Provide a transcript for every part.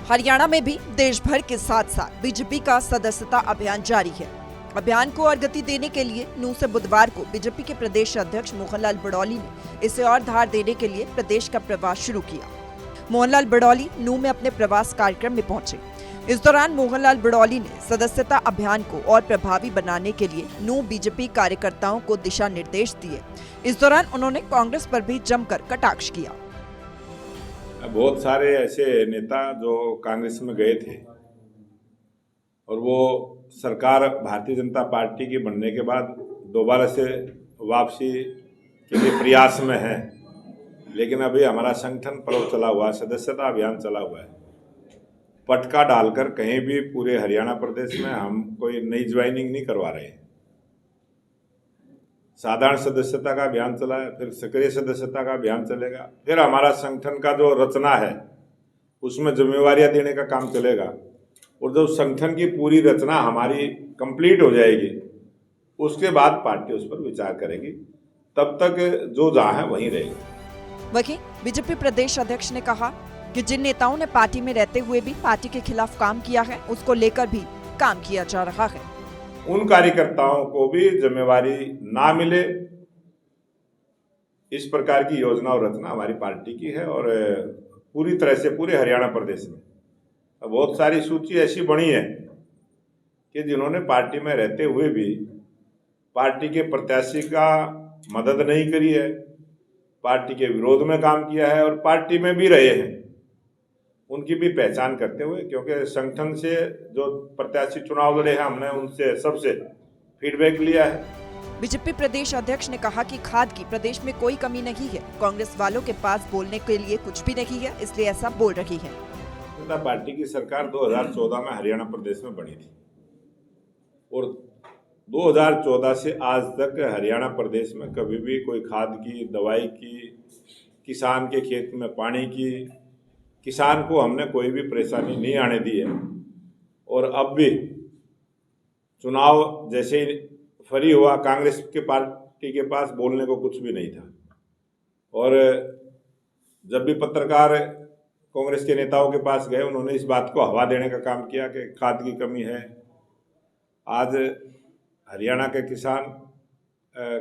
हरियाणा में भी देश भर के साथ साथ बीजेपी का सदस्यता अभियान जारी है। अभियान को और गति देने के लिए नूंह से बुधवार को बीजेपी के प्रदेश अध्यक्ष मोहनलाल बड़ौली ने इसे और धार देने के लिए प्रदेश का प्रवास शुरू किया। मोहनलाल बड़ौली नूंह में अपने प्रवास कार्यक्रम में पहुंचे। इस दौरान मोहनलाल बड़ौली ने सदस्यता अभियान को और प्रभावी बनाने के लिए नूंह बीजेपी कार्यकर्ताओं को दिशा निर्देश दिए। इस दौरान उन्होंने कांग्रेस पर भी जमकर कटाक्ष किया। बहुत सारे ऐसे नेता जो कांग्रेस में गए थे और वो सरकार भारतीय जनता पार्टी की बनने के बाद दोबारा से वापसी के लिए प्रयास में है, लेकिन अभी हमारा संगठन पर्व चला हुआ है, सदस्यता अभियान चला हुआ है। पटका डालकर कहीं भी पूरे हरियाणा प्रदेश में हम कोई नई ज्वाइनिंग नहीं करवा रहे हैं। साधारण सदस्यता का अभियान चला है, फिर सक्रिय सदस्यता का अभियान चलेगा, फिर हमारा संगठन का जो रचना है उसमें जिम्मेवारियां देने का काम चलेगा। और जब संगठन की पूरी रचना हमारी कंप्लीट हो जाएगी उसके बाद पार्टी उस पर विचार करेगी, तब तक जो जहाँ है वहीं रहेगी। वहीं बीजेपी प्रदेश अध्यक्ष ने कहा कि जिन नेताओं ने पार्टी में रहते हुए भी पार्टी के खिलाफ काम किया है उसको लेकर भी काम किया जा रहा है। उन कार्यकर्ताओं को भी जिम्मेवारी ना मिले, इस प्रकार की योजना और रचना हमारी पार्टी की है। और पूरी तरह से पूरे हरियाणा प्रदेश में बहुत सारी सूची ऐसी बनी है कि जिन्होंने पार्टी में रहते हुए भी पार्टी के प्रत्याशी का मदद नहीं करी है, पार्टी के विरोध में काम किया है और पार्टी में भी रहे हैं, उनकी भी पहचान करते हुए, क्योंकि संगठन से जो प्रत्याशी चुनाव लड़े हैं हमने उनसे सबसे फीडबैक लिया है। बीजेपी प्रदेश अध्यक्ष ने कहा कि खाद की प्रदेश में कोई कमी नहीं है, कांग्रेस वालों के पास बोलने के लिए कुछ भी नहीं है, इसलिए ऐसा बोल रही है। जनता पार्टी की सरकार 2014 में हरियाणा प्रदेश में बनी थी और 2014 से आज तक हरियाणा प्रदेश में कभी भी कोई खाद की, दवाई की, किसान के खेत में पानी की, किसान को हमने कोई भी परेशानी नहीं आने दी है। और अब भी चुनाव जैसे ही फ्री हुआ, कांग्रेस के पार्टी के पास बोलने को कुछ भी नहीं था। और जब भी पत्रकार कांग्रेस के नेताओं के पास गए, उन्होंने इस बात को हवा देने का काम किया कि खाद की कमी है। आज हरियाणा के किसान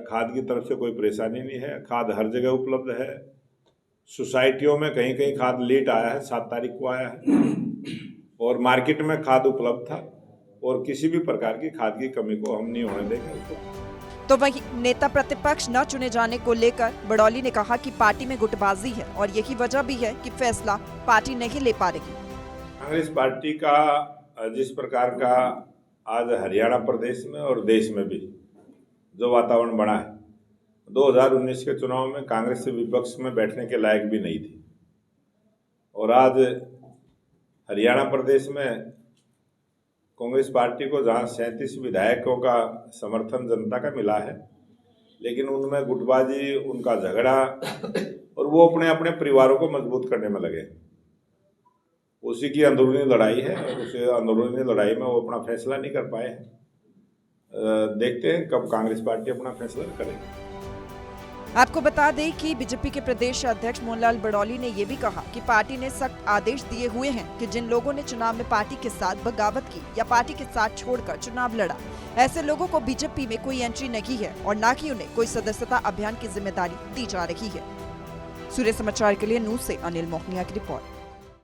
खाद की तरफ से कोई परेशानी नहीं है, खाद हर जगह उपलब्ध है। सोसाइटियों में कहीं कहीं खाद लेट आया है, 7 तारीख को आया है, और मार्केट में खाद उपलब्ध था और किसी भी प्रकार की खाद की कमी को हम नहीं होने देंगे उसको। तो वहीं नेता प्रतिपक्ष न चुने जाने को लेकर बड़ौली ने कहा कि पार्टी में गुटबाजी है और यही वजह भी है कि फैसला पार्टी नहीं ले पा रही। कांग्रेस पार्टी का जिस प्रकार का आज हरियाणा प्रदेश में और देश में भी जो वातावरण बना है, 2019 के चुनाव में कांग्रेस से विपक्ष में बैठने के लायक भी नहीं थी। और आज हरियाणा प्रदेश में कांग्रेस पार्टी को जहां 37 विधायकों का समर्थन जनता का मिला है, लेकिन उनमें गुटबाजी, उनका झगड़ा और वो अपने अपने परिवारों को मजबूत करने में लगे। उसी की अंदरूनी लड़ाई है और उस अंदरूनी लड़ाई में वो अपना फैसला नहीं कर पाए हैं। देखते हैं कब कांग्रेस पार्टी अपना फैसला करेगी। आपको बता दें कि बीजेपी के प्रदेश अध्यक्ष मोहनलाल बड़ौली ने ये भी कहा कि पार्टी ने सख्त आदेश दिए हुए हैं कि जिन लोगों ने चुनाव में पार्टी के साथ बगावत की या पार्टी के साथ छोड़कर चुनाव लड़ा, ऐसे लोगों को बीजेपी में कोई एंट्री नहीं है और न कि उन्हें कोई सदस्यता अभियान की जिम्मेदारी दी जा रही है। सूर्य समाचार के लिए नूंह से अनिल मोहनिया की रिपोर्ट।